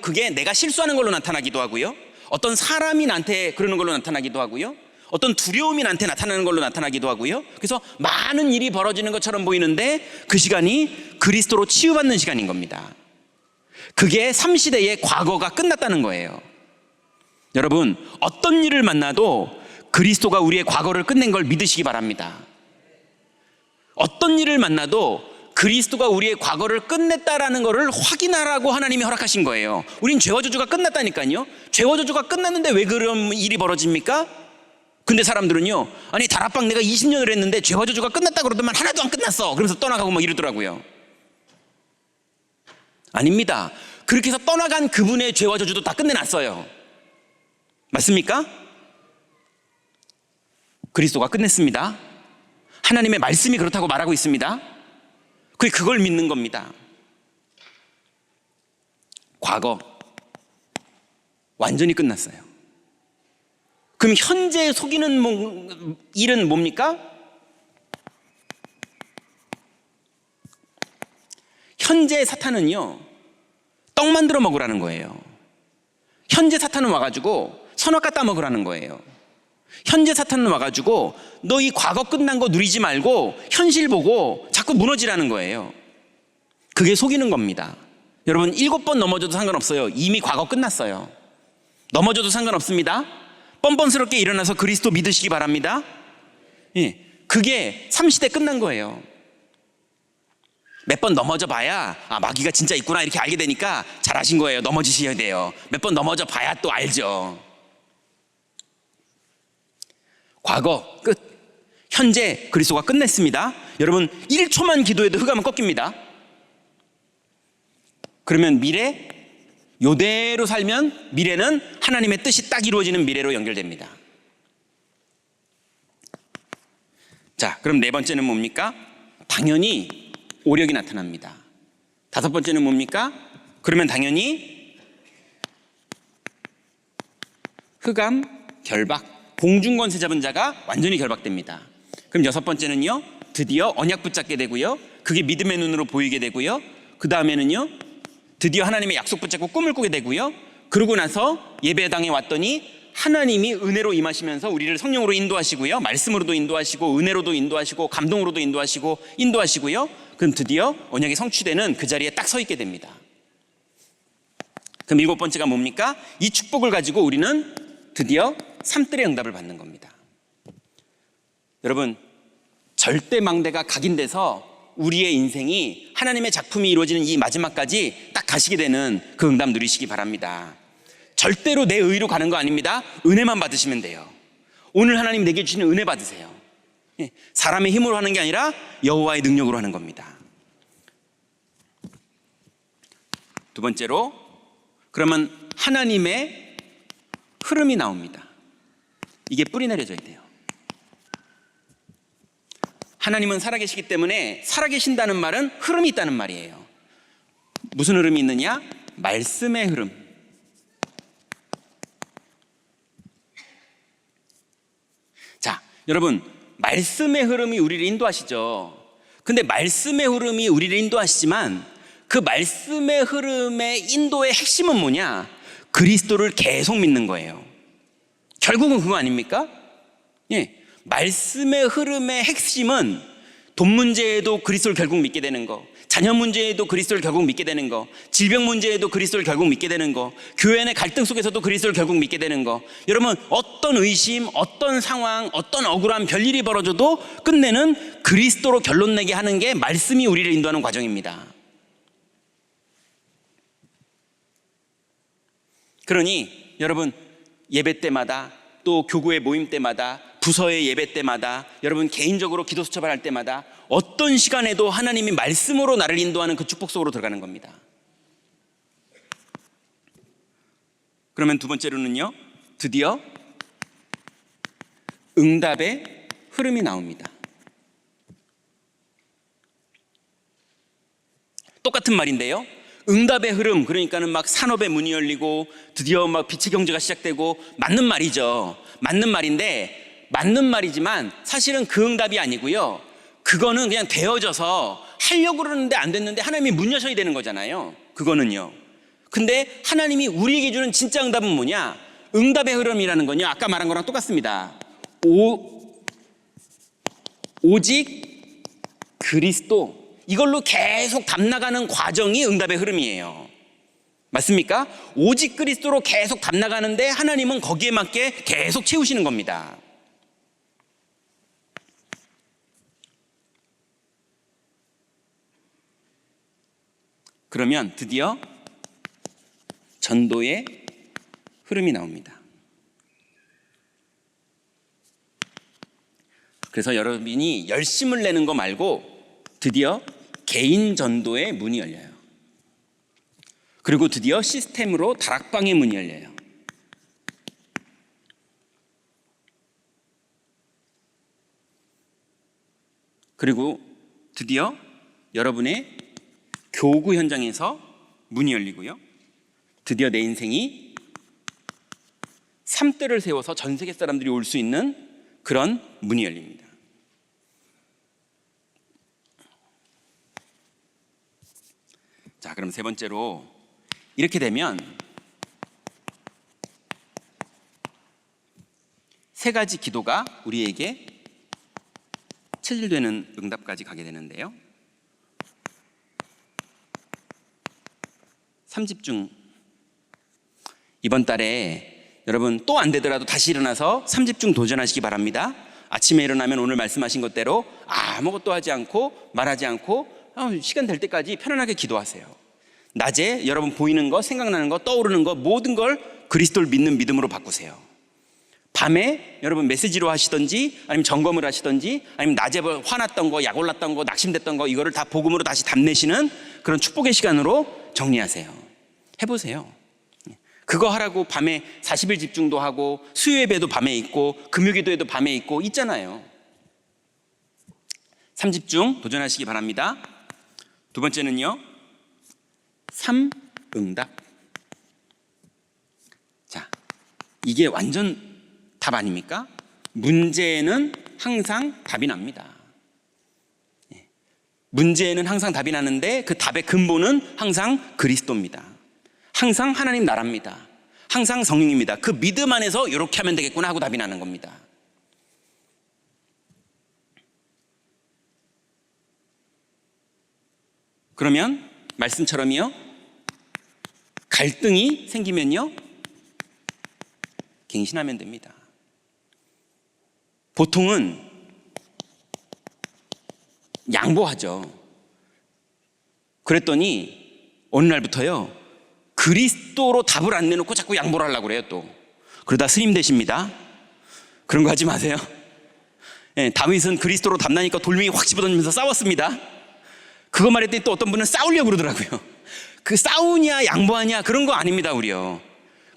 그게 내가 실수하는 걸로 나타나기도 하고요, 어떤 사람이 나한테 그러는 걸로 나타나기도 하고요, 어떤 두려움이 나한테 나타나는 걸로 나타나기도 하고요. 그래서 많은 일이 벌어지는 것처럼 보이는데 그 시간이 그리스도로 치유받는 시간인 겁니다. 그게 삼시대의 과거가 끝났다는 거예요. 여러분, 어떤 일을 만나도 그리스도가 우리의 과거를 끝낸 걸 믿으시기 바랍니다. 어떤 일을 만나도 그리스도가 우리의 과거를 끝냈다라는 것을 확인하라고 하나님이 허락하신 거예요. 우린 죄와 저주가 끝났다니까요. 죄와 저주가 끝났는데 왜 그런 일이 벌어집니까? 근데 사람들은요, 아니 다락방 내가 20년을 했는데 죄와 저주가 끝났다 그러더만 하나도 안 끝났어, 그러면서 떠나가고 막 이러더라고요. 아닙니다. 그렇게 해서 떠나간 그분의 죄와 저주도 다 끝내놨어요. 맞습니까? 그리스도가 끝냈습니다. 하나님의 말씀이 그렇다고 말하고 있습니다. 그걸 믿는 겁니다. 과거 완전히 끝났어요. 그럼 현재 속이는 일은 뭡니까? 현재 사탄은요, 떡 만들어 먹으라는 거예요. 현재 사탄은 와가지고 선악 갖다 먹으라는 거예요. 현재 사탄은 와가지고 너 이 과거 끝난 거 누리지 말고 현실 보고 자꾸 무너지라는 거예요. 그게 속이는 겁니다. 여러분, 7번 넘어져도 상관없어요. 이미 과거 끝났어요. 넘어져도 상관없습니다. 뻔뻔스럽게 일어나서 그리스도 믿으시기 바랍니다. 예, 그게 삼시대 끝난 거예요. 몇 번 넘어져 봐야 마귀가 진짜 있구나 이렇게 알게 되니까 잘하신 거예요. 넘어지셔야 돼요. 몇 번 넘어져 봐야 또 알죠. 과거 끝. 현재 그리스도가 끝냈습니다. 여러분, 1초만 기도해도 흑암은 꺾입니다. 그러면 미래, 요대로 살면 미래는 하나님의 뜻이 딱 이루어지는 미래로 연결됩니다. 자, 그럼 네 번째는 뭡니까? 당연히 오력이 나타납니다. 다섯 번째는 뭡니까? 그러면 당연히 흑암, 결박, 공중권세 잡은 자가 완전히 결박됩니다. 그럼 여섯 번째는요, 드디어 언약 붙잡게 되고요, 그게 믿음의 눈으로 보이게 되고요, 그 다음에는요, 드디어 하나님의 약속 붙잡고 꿈을 꾸게 되고요, 그러고 나서 예배당에 왔더니 하나님이 은혜로 임하시면서 우리를 성령으로 인도하시고요, 말씀으로도 인도하시고 은혜로도 인도하시고 감동으로도 인도하시고요, 그럼 드디어 언약이 성취되는 그 자리에 딱 서 있게 됩니다. 그럼 일곱 번째가 뭡니까? 이 축복을 가지고 우리는 드디어 삼뜰의 응답을 받는 겁니다. 여러분, 절대 망대가 각인돼서 우리의 인생이 하나님의 작품이 이루어지는 이 마지막까지 딱 가시게 되는 그 응답 누리시기 바랍니다. 절대로 내 의로 가는 거 아닙니다. 은혜만 받으시면 돼요. 오늘 하나님 내게 주시는 은혜 받으세요. 사람의 힘으로 하는 게 아니라 여호와의 능력으로 하는 겁니다. 두 번째로, 그러면 하나님의 흐름이 나옵니다. 이게 뿌리 내려져야 돼요. 하나님은 살아계시기 때문에 살아계신다는 말은 흐름이 있다는 말이에요. 무슨 흐름이 있느냐? 말씀의 흐름. 자, 여러분, 말씀의 흐름이 우리를 인도하시죠. 근데 말씀의 흐름이 우리를 인도하시지만 그 말씀의 흐름의 인도의 핵심은 뭐냐? 그리스도를 계속 믿는 거예요. 결국은 그거 아닙니까? 예, 말씀의 흐름의 핵심은 돈 문제에도 그리스도를 결국 믿게 되는 거, 자녀 문제에도 그리스도를 결국 믿게 되는 거, 질병 문제에도 그리스도를 결국 믿게 되는 거, 교회 내 갈등 속에서도 그리스도를 결국 믿게 되는 거. 여러분, 어떤 의심, 어떤 상황, 어떤 억울한 별일이 벌어져도 끝내는 그리스도로 결론 내게 하는 게 말씀이 우리를 인도하는 과정입니다. 그러니 여러분, 예배 때마다 또 교구의 모임 때마다 부서의 예배 때마다, 여러분 개인적으로 기도 수첩을 때마다 어떤 시간에도 하나님이 말씀으로 나를 인도하는 그 축복 속으로 들어가는 겁니다. 그러면 두 번째로는요, 드디어 응답의 흐름이 나옵니다. 똑같은 말인데요, 응답의 흐름, 그러니까는 막 산업의 문이 열리고 드디어 막 빛의 경제가 시작되고, 맞는 말이죠. 맞는 말인데, 맞는 말이지만 사실은 그 응답이 아니고요, 그거는 그냥 되어져서 하려고 그러는데 안 됐는데 하나님이 문 여셔야 되는 거잖아요. 그거는요. 근데 하나님이 우리에게 주는 진짜 응답은 뭐냐? 응답의 흐름이라는 건요, 아까 말한 거랑 똑같습니다. 오직 그리스도, 이걸로 계속 답나가는 과정이 응답의 흐름이에요. 맞습니까? 오직 그리스도로 계속 답나가는데 하나님은 거기에 맞게 계속 채우시는 겁니다. 그러면 드디어 전도의 흐름이 나옵니다. 그래서 여러분이 열심을 내는 거 말고 드디어 개인 전도의 문이 열려요. 그리고 드디어 시스템으로 다락방의 문이 열려요. 그리고 드디어 여러분의 교구 현장에서 문이 열리고요, 드디어 내 인생이 삶들을 세워서 전 세계 사람들이 올 수 있는 그런 문이 열립니다. 자, 그럼 세 번째로, 이렇게 되면 세 가지 기도가 우리에게 체질되는 응답까지 가게 되는데요, 3집중. 이번 달에 여러분 또 안 되더라도 다시 일어나서 3집중 도전하시기 바랍니다. 아침에 일어나면 오늘 말씀하신 것대로 아무것도 하지 않고 말하지 않고 시간 될 때까지 편안하게 기도하세요. 낮에 여러분 보이는 거, 생각나는 거, 떠오르는 거, 모든 걸 그리스도를 믿는 믿음으로 바꾸세요. 밤에 여러분 메시지로 하시던지, 아니면 점검을 하시던지, 아니면 낮에 화났던 거, 약 올랐던 거, 낙심됐던 거, 이거를 다 복음으로 다시 답내시는 그런 축복의 시간으로 정리하세요. 해보세요. 그거 하라고 밤에 40일 집중도 하고, 수요예배도 밤에 있고, 금요기도에도 밤에 있고 있잖아요. 3집중 도전하시기 바랍니다. 두 번째는요, 3응답. 자, 이게 완전 답 아닙니까? 문제에는 항상 답이 납니다. 문제에는 항상 답이 나는데 그 답의 근본은 항상 그리스도입니다. 항상 하나님 나라입니다. 항상 성령입니다. 그 믿음 안에서 이렇게 하면 되겠구나 하고 답이 나는 겁니다. 그러면 말씀처럼요, 갈등이 생기면요, 갱신하면 됩니다. 보통은 양보하죠. 그랬더니 어느 날부터요, 그리스도로 답을 안 내놓고 자꾸 양보를 하려고 그래요. 또 그러다 스님 되십니다. 그런 거 하지 마세요. 다윗은 그리스도로 답나니까 돌멩이 확 집어던지면서 싸웠습니다. 그거 말했더니 또 어떤 분은 싸우려고 그러더라고요. 그 싸우냐 양보하냐 그런 거 아닙니다. 우리요,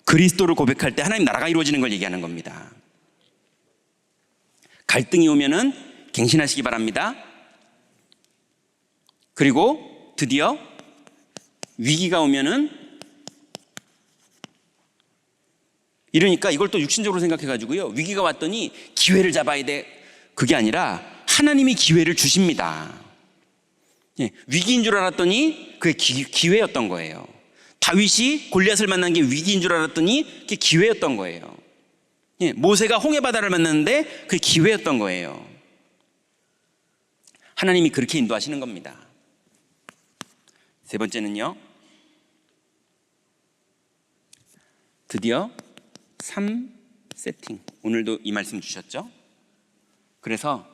그리스도를 고백할 때 하나님 나라가 이루어지는 걸 얘기하는 겁니다. 갈등이 오면은 갱신하시기 바랍니다. 그리고 드디어 위기가 오면은, 이러니까 이걸 또 육신적으로 생각해가지고요, 위기가 왔더니 기회를 잡아야 돼, 그게 아니라 하나님이 기회를 주십니다. 위기인 줄 알았더니 그게 기회였던 거예요. 다윗이 골리앗을 만난 게 위기인 줄 알았더니 그게 기회였던 거예요. 모세가 홍해바다를 만났는데 그게 기회였던 거예요. 하나님이 그렇게 인도하시는 겁니다. 세 번째는요, 드디어 3세팅. 오늘도 이 말씀 주셨죠? 그래서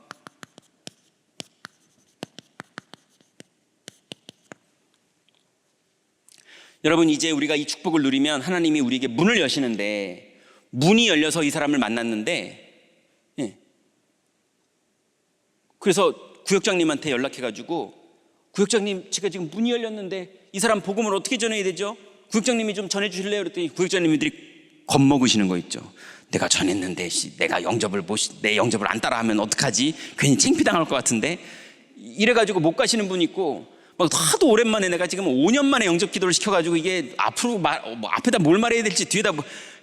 여러분, 이제 우리가 이 축복을 누리면 하나님이 우리에게 문을 여시는데, 문이 열려서 이 사람을 만났는데 그래서 구역장님한테 연락해가지고, 구역장님, 제가 지금 문이 열렸는데 이 사람 복음을 어떻게 전해야 되죠? 구역장님이 좀 전해주실래요? 그랬더니 구역장님들이 겁먹으시는 거 있죠. 내가 전했는데 내가 내 영접을 안 따라하면 어떡하지? 괜히 창피당할 것 같은데. 이래가지고 못 가시는 분 있고, 막 하도 오랜만에 내가 지금 5년 만에 영접 기도를 시켜가지고 이게 앞으로 앞에다 뭘 말해야 될지 뒤에다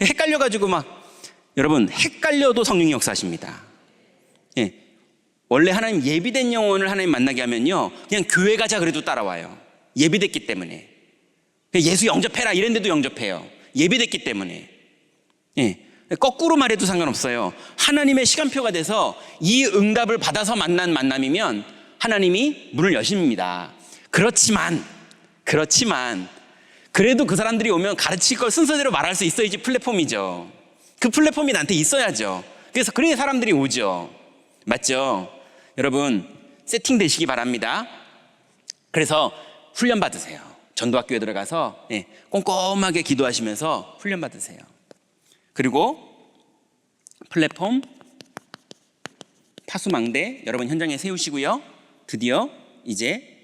헷갈려가지고 막. 여러분, 헷갈려도 성령이 역사하십니다. 예. 원래 하나님 예비된 영혼을 하나님 만나게 하면요, 그냥 교회 가자 그래도 따라와요. 예비됐기 때문에. 예수 영접해라 이랬는데도 영접해요. 예비됐기 때문에. 예. 거꾸로 말해도 상관없어요. 하나님의 시간표가 돼서 이 응답을 받아서 만난 만남이면 하나님이 문을 여십니다. 그렇지만 그래도 그 사람들이 오면 가르칠 걸 순서대로 말할 수 있어야지 플랫폼이죠. 그 플랫폼이 나한테 있어야죠. 그래서 그래야 사람들이 오죠. 맞죠? 여러분, 세팅되시기 바랍니다. 그래서 훈련 받으세요. 전도학교에 들어가서 꼼꼼하게 기도하시면서 훈련 받으세요. 그리고 플랫폼, 파수망대 여러분 현장에 세우시고요. 드디어 이제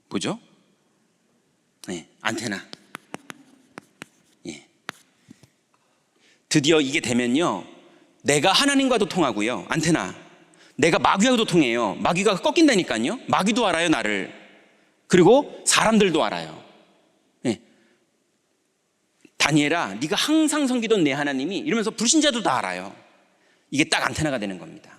뭐죠? 안테나. 드디어 이게 되면요, 내가 하나님과도 통하고요, 안테나. 내가 마귀하고도 통해요. 마귀가 꺾인다니까요. 마귀도 알아요, 나를. 그리고 사람들도 알아요. 다니엘아, 네가 항상 섬기던 내 하나님이, 이러면서 불신자도 다 알아요. 이게 딱 안테나가 되는 겁니다.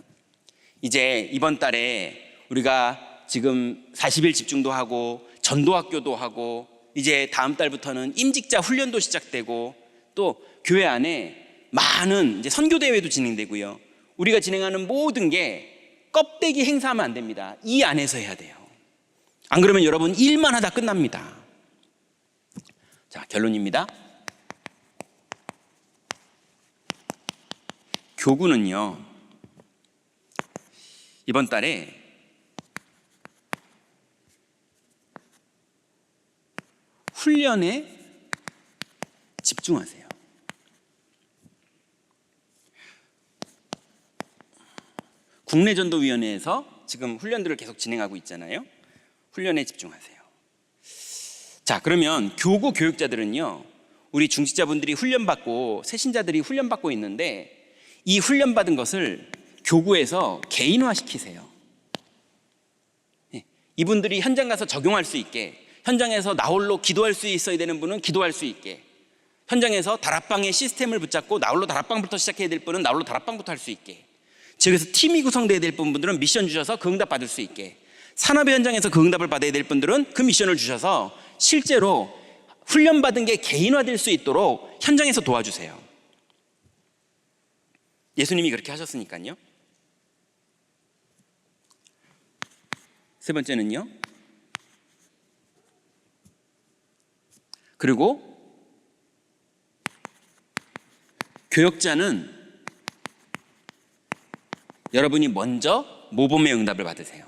이제 이번 달에 우리가 지금 40일 집중도 하고 전도학교도 하고, 이제 다음 달부터는 임직자 훈련도 시작되고, 또 교회 안에 많은 이제 선교대회도 진행되고요. 우리가 진행하는 모든 게 껍데기 행사하면 안 됩니다. 이 안에서 해야 돼요. 안 그러면 여러분 일만 하다 끝납니다. 자, 결론입니다. 교구는요, 이번 달에 훈련에 집중하세요. 국내전도위원회에서 지금 훈련들을 계속 진행하고 있잖아요. 훈련에 집중하세요. 자, 그러면 교구 교육자들은요, 우리 중직자분들이 훈련받고 새신자들이 훈련받고 있는데, 이 훈련받은 것을 교구에서 개인화시키세요. 이분들이 현장 가서 적용할 수 있게, 현장에서 나홀로 기도할 수 있어야 되는 분은 기도할 수 있게, 현장에서 다락방의 시스템을 붙잡고 나홀로 다락방부터 시작해야 될 분은 나홀로 다락방부터 할 수 있게, 지역에서 팀이 구성돼야 될 분들은 미션 주셔서 그 응답 받을 수 있게, 산업의 현장에서 그 응답을 받아야 될 분들은 그 미션을 주셔서 실제로 훈련받은 게 개인화될 수 있도록 현장에서 도와주세요. 예수님이 그렇게 하셨으니까요. 세 번째는요, 그리고 교역자는 여러분이 먼저 모범의 응답을 받으세요.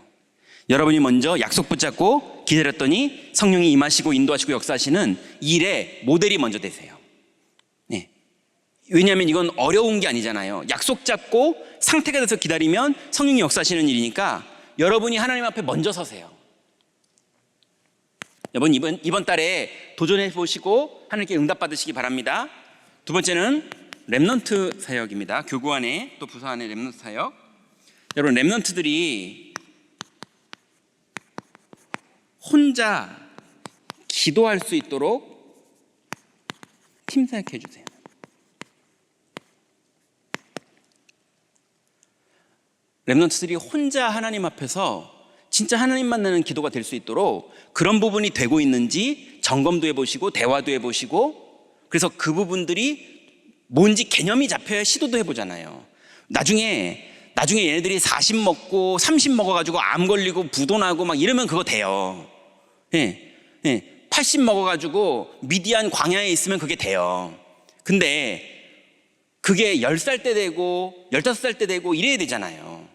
여러분이 먼저 약속 붙잡고 기다렸더니 성령이 임하시고 인도하시고 역사하시는 일의 모델이 먼저 되세요. 왜냐하면 이건 어려운 게 아니잖아요. 약속 잡고 상태가 돼서 기다리면 성령이 역사하시는 일이니까 여러분이 하나님 앞에 먼저 서세요. 여러분, 이번 달에 도전해 보시고 하나님께 응답 받으시기 바랍니다. 두 번째는 렘넌트 사역입니다. 교구 안에, 또 부서 안에 렘넌트 사역. 여러분, 렘넌트들이 혼자 기도할 수 있도록 팀 사역해 주세요. 렘넌트들이 혼자 하나님 앞에서 진짜 하나님 만나는 기도가 될 수 있도록 그런 부분이 되고 있는지 점검도 해보시고 대화도 해보시고, 그래서 그 부분들이 뭔지 개념이 잡혀야 시도도 해보잖아요. 나중에 얘네들이 40 먹고 30 먹어가지고 암 걸리고 부도나고 막 이러면 그거 돼요. 80 먹어가지고 미디안 광야에 있으면 그게 돼요. 근데 그게 10살 때 되고 15살 때 되고 이래야 되잖아요.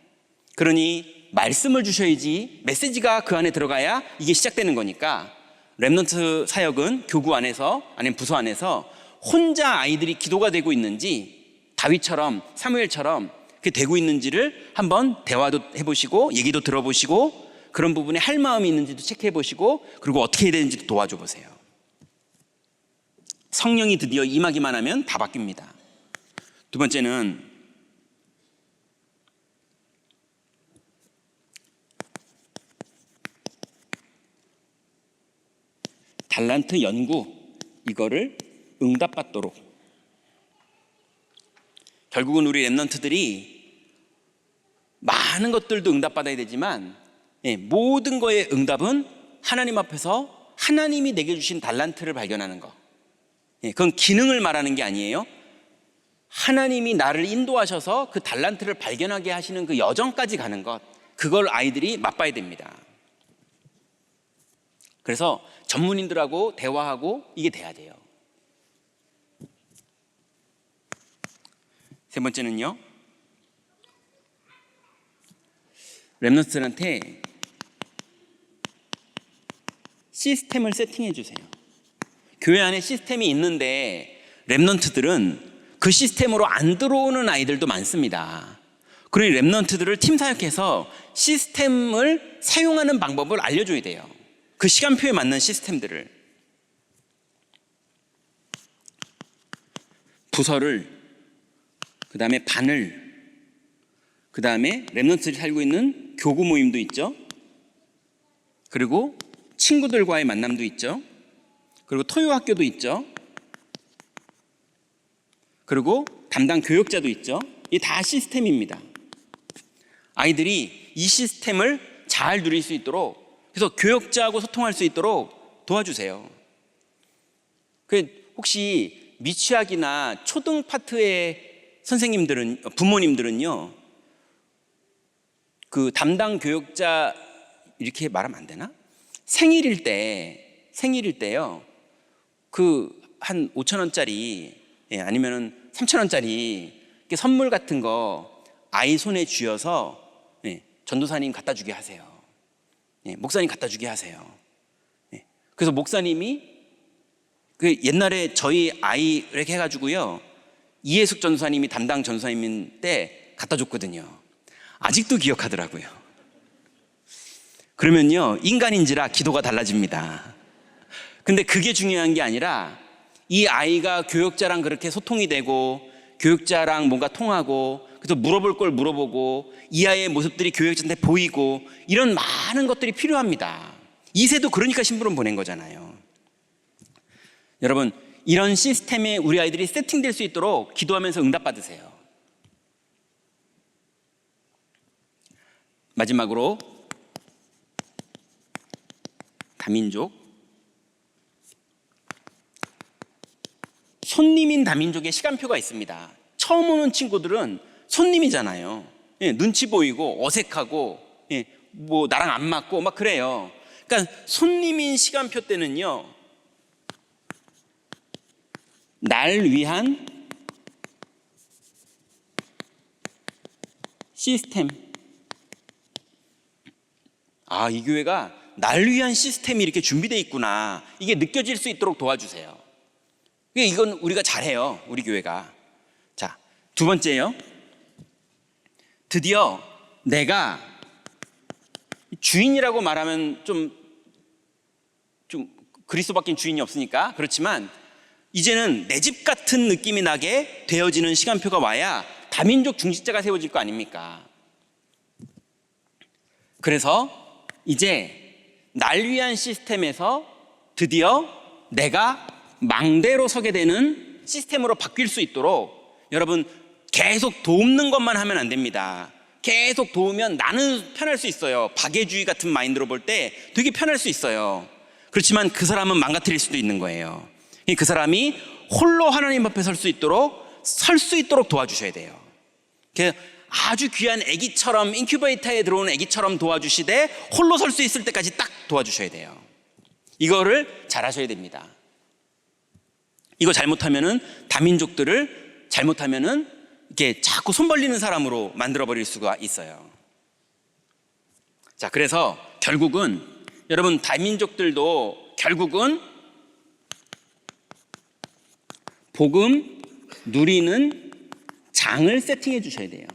그러니 말씀을 주셔야지, 메시지가 그 안에 들어가야 이게 시작되는 거니까, 렘넌트 사역은 교구 안에서, 아니면 부서 안에서 혼자 아이들이 기도가 되고 있는지, 다윗처럼, 사무엘처럼 그게 되고 있는지를 한번 대화도 해보시고 얘기도 들어보시고 그런 부분에 할 마음이 있는지도 체크해보시고 그리고 어떻게 해야 되는지도 도와줘 보세요. 성령이 드디어 임하기만 하면 다 바뀝니다. 두 번째는 달란트 연구, 이거를 응답받도록. 결국은 우리 렘넌트들이 많은 것들도 응답받아야 되지만 모든 거의 응답은 하나님 앞에서 하나님이 내게 주신 달란트를 발견하는 거. 그건 기능을 말하는 게 아니에요. 하나님이 나를 인도하셔서 그 달란트를 발견하게 하시는 그 여정까지 가는 것, 그걸 아이들이 맛봐야 됩니다. 그래서 전문인들하고 대화하고 이게 돼야 돼요. 세 번째는요, 렘넌트들한테 시스템을 세팅해 주세요. 교회 안에 시스템이 있는데 렘넌트들은 그 시스템으로 안 들어오는 아이들도 많습니다. 그러니 렘넌트들을 팀 사역해서 시스템을 사용하는 방법을 알려줘야 돼요. 그 시간표에 맞는 시스템들을. 부서를, 그 다음에 반을, 그 다음에 렘넌트들이 살고 있는 교구 모임도 있죠. 그리고 친구들과의 만남도 있죠. 그리고 토요학교도 있죠. 그리고 담당 교역자도 있죠. 이게 다 시스템입니다. 아이들이 이 시스템을 잘 누릴 수 있도록, 그래서 교역자하고 소통할 수 있도록 도와주세요. 혹시 미취학이나 초등 파트의 선생님들은, 부모님들은요, 그 담당 교역자, 이렇게 말하면 안 되나? 생일일 때요, 그 한 5,000원짜리 아니면은 3,000원짜리 선물 같은 거 아이 손에 쥐어서 전도사님 갖다 주게 하세요. 목사님 갖다 주게 하세요. 그래서 목사님이 그 옛날에 저희 아이 이렇게 해가지고요, 이해숙 전도사님이 담당 전도사님 때 갖다 줬거든요. 아직도 기억하더라고요. 그러면요, 인간인지라 기도가 달라집니다. 근데 그게 중요한 게 아니라 이 아이가 교역자랑 그렇게 소통이 되고 교역자랑 뭔가 통하고, 그래서 물어볼 걸 물어보고 이 아이의 모습들이 교역자한테 보이고, 이런 많은 것들이 필요합니다. 이세도 그러니까 심부름 보낸 거잖아요. 여러분, 이런 시스템에 우리 아이들이 세팅될 수 있도록 기도하면서 응답받으세요. 마지막으로 다민족, 손님인 다민족의 시간표가 있습니다. 처음 오는 친구들은 손님이잖아요. 눈치 보이고 어색하고 뭐 나랑 안 맞고 막 그래요. 그러니까 손님인 시간표 때는요, 날 위한 시스템. 아, 이 교회가 날 위한 시스템이 이렇게 준비되어 있구나, 이게 느껴질 수 있도록 도와주세요. 이건 우리가 잘해요, 우리 교회가. 자, 두 번째요, 드디어 내가 주인이라고 말하면 좀 그리스도 밖엔 주인이 없으니까 그렇지만, 이제는 내 집 같은 느낌이 나게 되어지는 시간표가 와야 다민족 중직자가 세워질 거 아닙니까? 그래서 이제 날 위한 시스템에서 드디어 내가 망대로 서게 되는 시스템으로 바뀔 수 있도록, 여러분, 계속 돕는 것만 하면 안 됩니다. 계속 도우면 나는 편할 수 있어요. 박애주의 같은 마인드로 볼 때 되게 편할 수 있어요. 그렇지만 그 사람은 망가뜨릴 수도 있는 거예요. 그 사람이 홀로 하나님 앞에 설 수 있도록 도와주셔야 돼요. 아주 귀한 아기처럼, 인큐베이터에 들어오는 아기처럼 도와주시되 홀로 설 수 있을 때까지 딱 도와주셔야 돼요. 이거를 잘 하셔야 됩니다. 이거 잘못하면은 다민족들을 잘못하면은 이렇게 자꾸 손 벌리는 사람으로 만들어 버릴 수가 있어요. 자, 그래서 결국은 여러분, 다민족들도 결국은 복음 누리는 장을 세팅해 주셔야 돼요.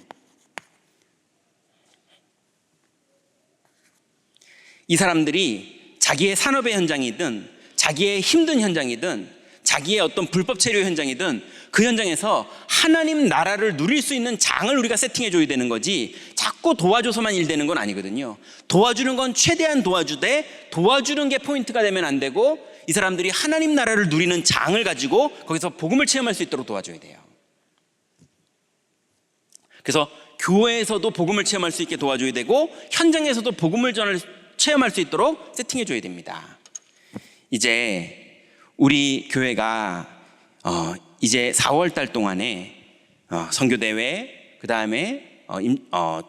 이 사람들이 자기의 산업의 현장이든 자기의 힘든 현장이든 자기의 어떤 불법 체류 현장이든 그 현장에서 하나님 나라를 누릴 수 있는 장을 우리가 세팅해 줘야 되는 거지, 자꾸 도와줘서만 일 되는 건 아니거든요. 도와주는 건 최대한 도와주되 도와주는 게 포인트가 되면 안 되고, 이 사람들이 하나님 나라를 누리는 장을 가지고 거기서 복음을 체험할 수 있도록 도와줘야 돼요. 그래서 교회에서도 복음을 체험할 수 있게 도와줘야 되고, 현장에서도 복음을 체험할 수 있도록 세팅해 줘야 됩니다. 이제 우리 교회가 이제 4월 달 동안에 선교대회, 그 다음에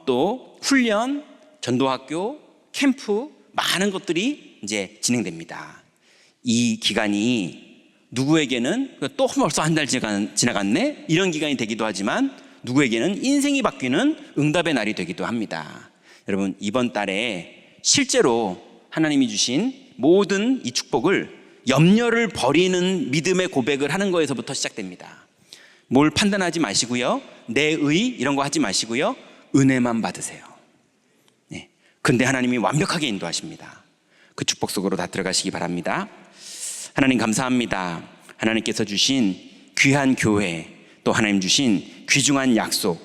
또 훈련, 전도학교, 캠프, 많은 것들이 이제 진행됩니다. 이 기간이 누구에게는 또 벌써 한 달 지나갔네? 이런 기간이 되기도 하지만, 누구에게는 인생이 바뀌는 응답의 날이 되기도 합니다. 여러분, 이번 달에 실제로 하나님이 주신 모든 이 축복을 염려를 버리는 믿음의 고백을 하는 거에서부터 시작됩니다. 뭘 판단하지 마시고요, 내 의 이런 거 하지 마시고요, 은혜만 받으세요. 네. 근데 하나님이 완벽하게 인도하십니다. 그 축복 속으로 다 들어가시기 바랍니다. 하나님 감사합니다. 하나님께서 주신 귀한 교회, 또 하나님 주신 귀중한 약속,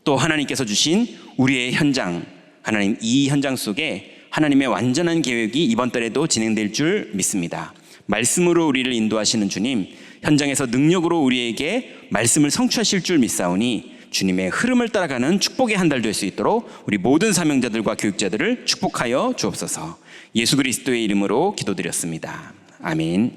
또 하나님께서 주신 우리의 현장, 하나님 이 현장 속에 하나님의 완전한 계획이 이번 달에도 진행될 줄 믿습니다. 말씀으로 우리를 인도하시는 주님, 현장에서 능력으로 우리에게 말씀을 성취하실 줄 믿사오니 주님의 흐름을 따라가는 축복의 한 달 될 수 있도록 우리 모든 사명자들과 교육자들을 축복하여 주옵소서. 예수 그리스도의 이름으로 기도드렸습니다. 아멘.